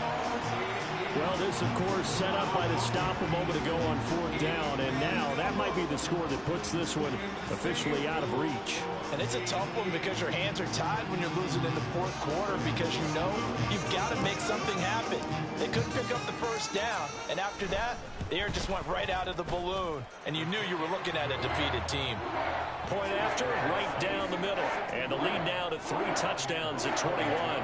Well, this, of course, set up by the stop a moment ago on 4th down. And now that might be the score that puts this one officially out of reach. And it's a tough one because your hands are tied when you're losing in the 4th quarter because you know you've got to make something happen. They couldn't pick up the 1st down, and after that, the air just went right out of the balloon, and you knew you were looking at a defeated team. Point after, right down the middle, and the lead now to 3 touchdowns at 21.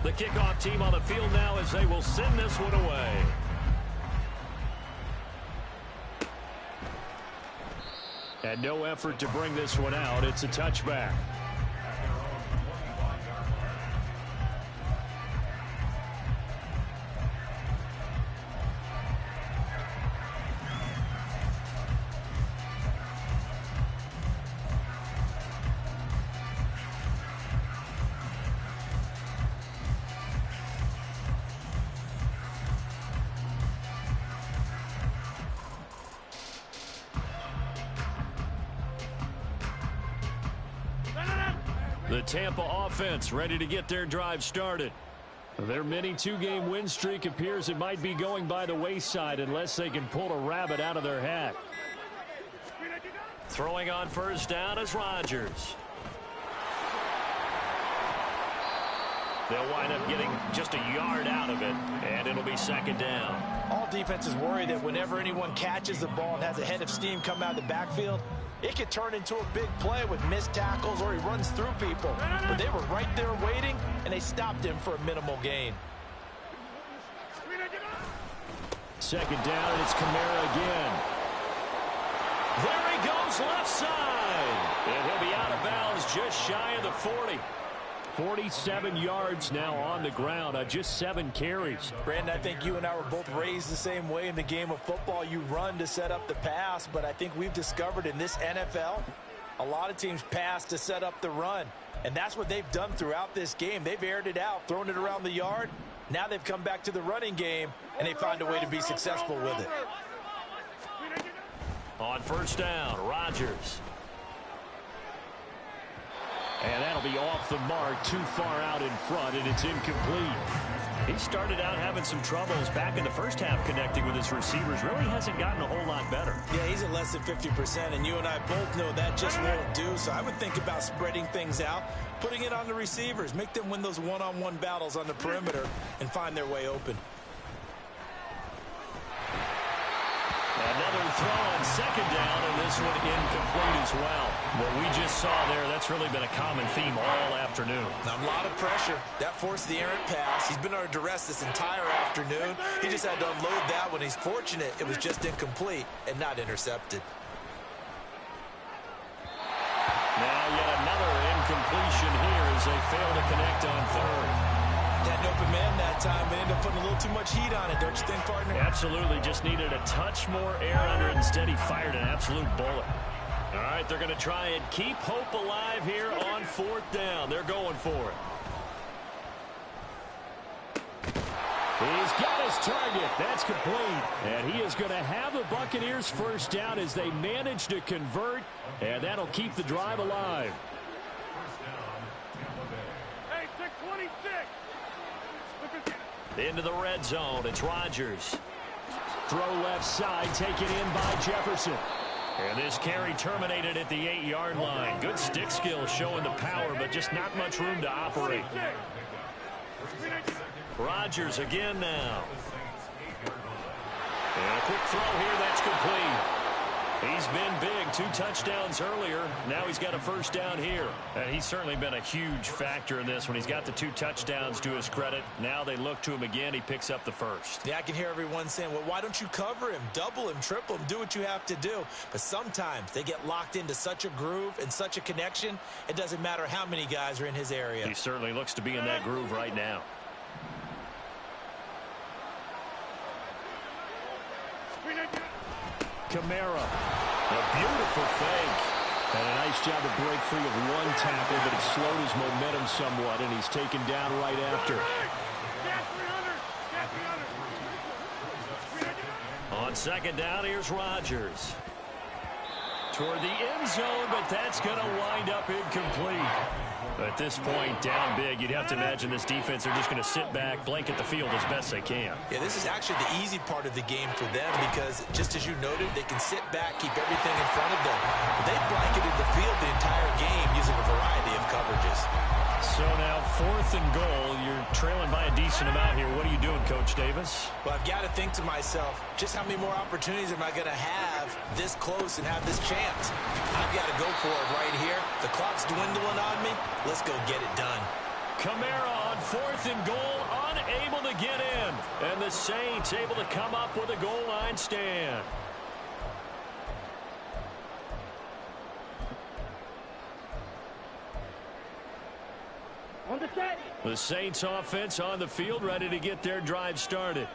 The kickoff team on the field now as they will send this one away. And no effort to bring this one out. It's a touchback. The Tampa offense ready to get their drive started. Their mini 2-game win streak appears it might be going by the wayside unless they can pull a rabbit out of their hat. Throwing on 1st down is Rodgers. They'll wind up getting just a yard out of it, and it'll be 2nd down. All defenses worry that whenever anyone catches the ball and has a head of steam come out of the backfield, it could turn into a big play with missed tackles or he runs through people. But they were right there waiting, and they stopped him for a minimal gain. 2nd down, and it's Kamara again. There he goes left side. And he'll be out of bounds just shy of the 40. 47 yards now on the ground on just 7 carries. Brandon, I think you and I were both raised the same way in the game of football. You run to set up the pass, but I think we've discovered in this NFL, a lot of teams pass to set up the run. And that's what they've done throughout this game. They've aired it out, thrown it around the yard. Now they've come back to the running game, and they find a way to be successful with it. On 1st down, Rodgers. And that'll be off the mark, too far out in front, and it's incomplete. He started out having some troubles back in the first half connecting with his receivers. Really hasn't gotten a whole lot better. Yeah, he's at less than 50%, and you and I both know that just won't do. So I would think about spreading things out, putting it on the receivers, make them win those one-on-one battles on the perimeter, and find their way open. Another throw on 2nd down, and this one incomplete as well. What we just saw there, that's really been a common theme all afternoon. A lot of pressure. That forced the errant pass. He's been under duress this entire afternoon. He just had to unload that one. He's fortunate it was just incomplete and not intercepted. Now yet another incompletion here as they fail to connect on 3rd. Had an open man that time, but ended up putting a little too much heat on it, don't you think, partner? Absolutely. Just needed a touch more air under it. Instead, he fired an absolute bullet. All right, they're going to try and keep hope alive here on 4th down. They're going for it. He's got his target. That's complete. And he is going to have the Buccaneers 1st down as they manage to convert, and that'll keep the drive alive. Into the red zone. It's Rodgers. Throw left side, taken in by Jefferson. And this carry terminated at the 8-yard line. Good stick skill showing the power, but just not much room to operate. Rodgers again now. And a quick throw here, that's complete. He's been big, 2 touchdowns earlier. Now he's got a first down here. And he's certainly been a huge factor in this when he's got the 2 touchdowns to his credit. Now they look to him again. He picks up the first. Yeah, I can hear everyone saying, well, why don't you cover him, double him, triple him, do what you have to do. But sometimes they get locked into such a groove and such a connection, it doesn't matter how many guys are in his area. He certainly looks to be in that groove right now. Kamara, a beautiful fake. And a nice job to break free of 1 tackle, but it slowed his momentum somewhat, and he's taken down right after. On second down, here's Rodgers. Toward the end zone, but that's going to wind up incomplete. At this point, down big, you'd have to imagine this defense are just going to sit back, blanket the field as best they can. Yeah, this is actually the easy part of the game for them because, just as you noted, they can sit back, keep everything in front of them. They've blanketed the field the entire game using a variety of coverages. So now 4th and goal. You're trailing by a decent amount here. What are you doing, Coach Davis? Well, I've got to think to myself, just how many more opportunities am I going to have this close and have this chance? I've got to go for it right here. The clock's dwindling on me. Let's go get it done. Kamara on 4th and goal, unable to get in. And the Saints able to come up with a goal line stand. On the set. The Saints offense on the field, ready to get their drive started.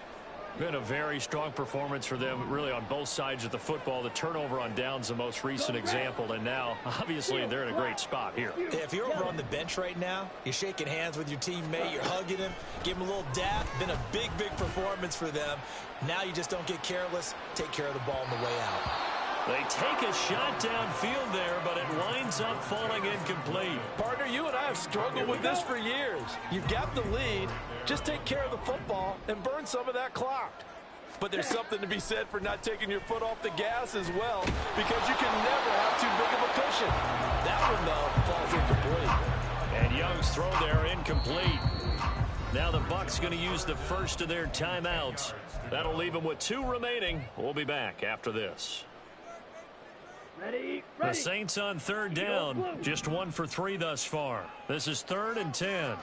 Been a very strong performance for them, really, on both sides of the football. The turnover on downs, the most recent example, and now, obviously, they're in a great spot here. Yeah, if you're over on the bench right now, you're shaking hands with your teammate, you're hugging him, give him a little dap. Been a big, big performance for them. Now you just don't get careless. Take care of the ball on the way out. They take a shot downfield there, but it winds up falling incomplete. Partner, you and I have struggled with this for years. You've got the lead. Just take care of the football and burn some of that clock. But there's something to be said for not taking your foot off the gas as well, because you can never have too big of a cushion. That one, though, falls incomplete. And Young's throw there incomplete. Now the Bucs going to use the first of their timeouts. That'll leave them with 2 remaining. We'll be back after this. Ready. The Saints on 3rd down. Just 1 for 3 thus far. This is 3rd and 10.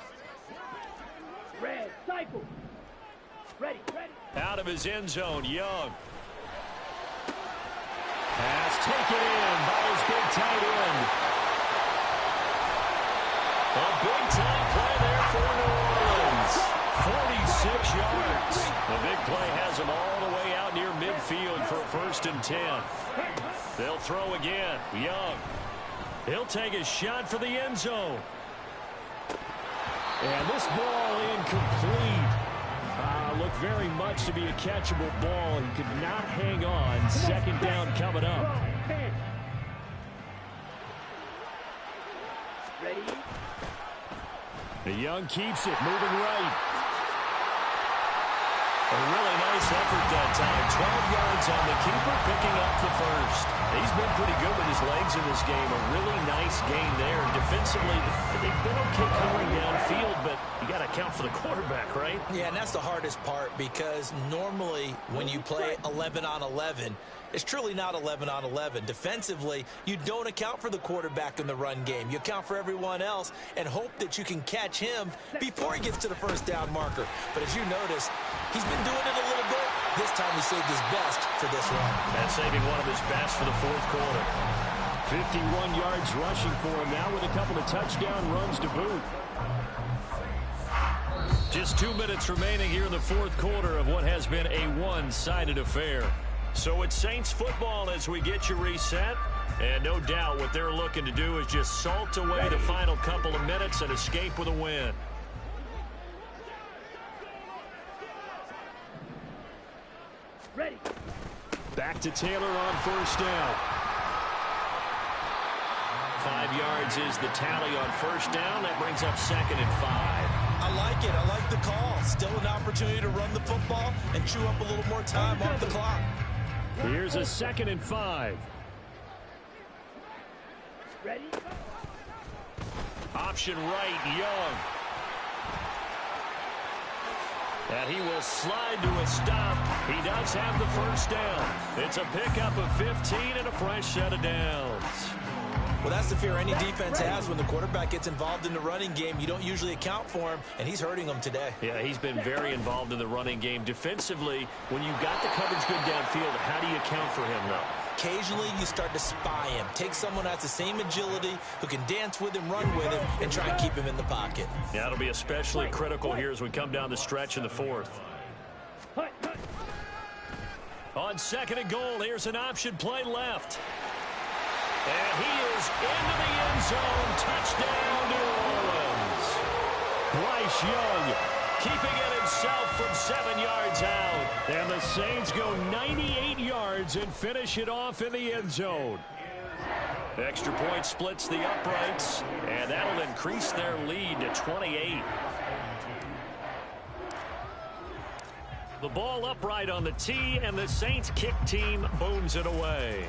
Red, cycle. Ready. Out of his end zone, Young. Pass taken in by his big tight end. A big-time play there for New Orleans. 46 yards. The big play has him all the way out near midfield for a 1st and 10. They'll throw again. Young. He'll take a shot for the end zone. And this ball incomplete. Looked very much to be a catchable ball. He could not hang on. 2nd down coming up. Ready. The Young keeps it, moving right. A really nice effort that time. 12 yards on the keeper, picking up the first. He's been pretty good with his legs in this game. A really nice game there. Defensively, they've been okay covering downfield, but you got to account for the quarterback, right? Yeah, and that's the hardest part, because normally when you play 11 on 11, it's truly not 11 on 11. Defensively, you don't account for the quarterback in the run game. You account for everyone else and hope that you can catch him before he gets to the first down marker. But as you notice, he's been doing it a little bit. This time he saved his best for this run. And saving one of his best for the 4th quarter. 51 yards rushing for him now with a couple of touchdown runs to boot. Just 2 minutes remaining here in the 4th quarter of what has been a one-sided affair. So it's Saints football as we get you reset. And no doubt what they're looking to do is just salt away the final couple of minutes and escape with a win. Ready. Back to Taylor on 1st down. 5 yards is the tally on first down. That brings up 2nd and 5. I like it. I like the call. Still an opportunity to run the football and chew up a little more time off the clock. Here's a 2nd and 5. Ready? Option right, Young. And he will slide to a stop. He does have the first down. It's a pickup of 15 and a fresh set of downs. Well, that's the fear any defense has when the quarterback gets involved in the running game. You don't usually account for him, and he's hurting them today. Yeah, he's been very involved in the running game. Defensively, when you've got the coverage good downfield, how do you account for him, though? Occasionally, you start to spy him. Take someone who has the same agility, who can dance with him, run with him, and try and keep him in the pocket. Yeah, that'll be especially critical here as we come down the stretch in the 4th. On 2nd and goal, here's an option play left. And he is into the end zone. Touchdown, New Orleans. Bryce Young keeping it himself from 7 yards out. And the Saints go 98 yards and finish it off in the end zone. Extra point splits the uprights, and that'll increase their lead to 28. The ball upright on the tee, and the Saints kick team booms it away.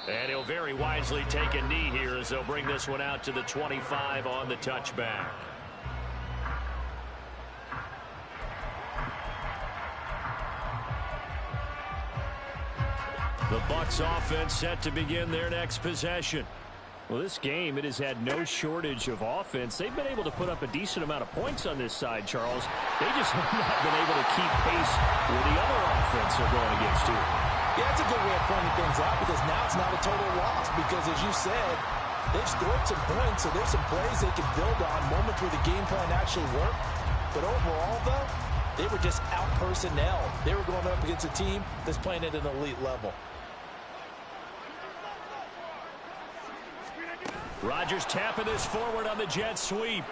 And he'll very wisely take a knee here as they'll bring this one out to the 25 on the touchback. The Bucs offense set to begin their next possession. Well, this game, it has had no shortage of offense. They've been able to put up a decent amount of points on this side, Charles. They just have not been able to keep pace with the other offense they're going against here. Yeah, that's a good way of pointing things out because now it's not a total loss because, as you said, they've scored some points, so there's some plays they can build on, moments where the game plan actually worked. But overall, though, they were just out-personnel. They were going up against a team that's playing at an elite level. Rodgers tapping this forward on the jet sweep.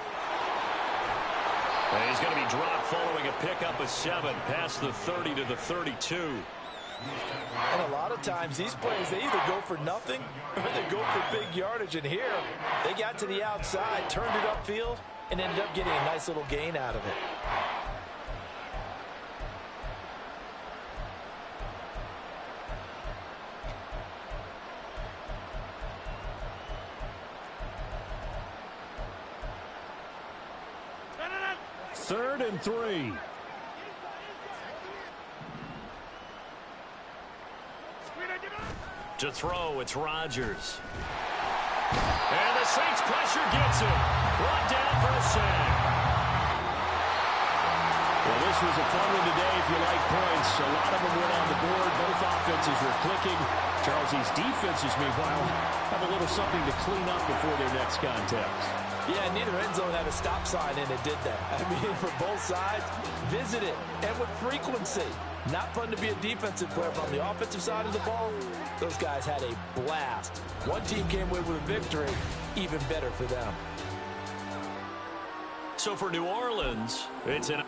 And he's going to be dropped following a pickup of 7 past the 30 to the 32. And a lot of times these plays, they either go for nothing or they go for big yardage. And here, they got to the outside, turned it upfield, and ended up getting a nice little gain out of it. Third and 3. To throw, it's Rodgers. And the Saints pressure gets him. Brought down for a sack. Well, this was a fun one today if you like points. A lot of them went on the board. Both offenses were clicking. Charles, these defenses, meanwhile, have a little something to clean up before their next contest. Yeah, neither end zone had a stop sign, and it did that. I mean, for both sides, visit it, and with frequency. Not fun to be a defensive player, but on the offensive side of the ball, those guys had a blast. One team came away with a victory, even better for them. So for New Orleans, it's an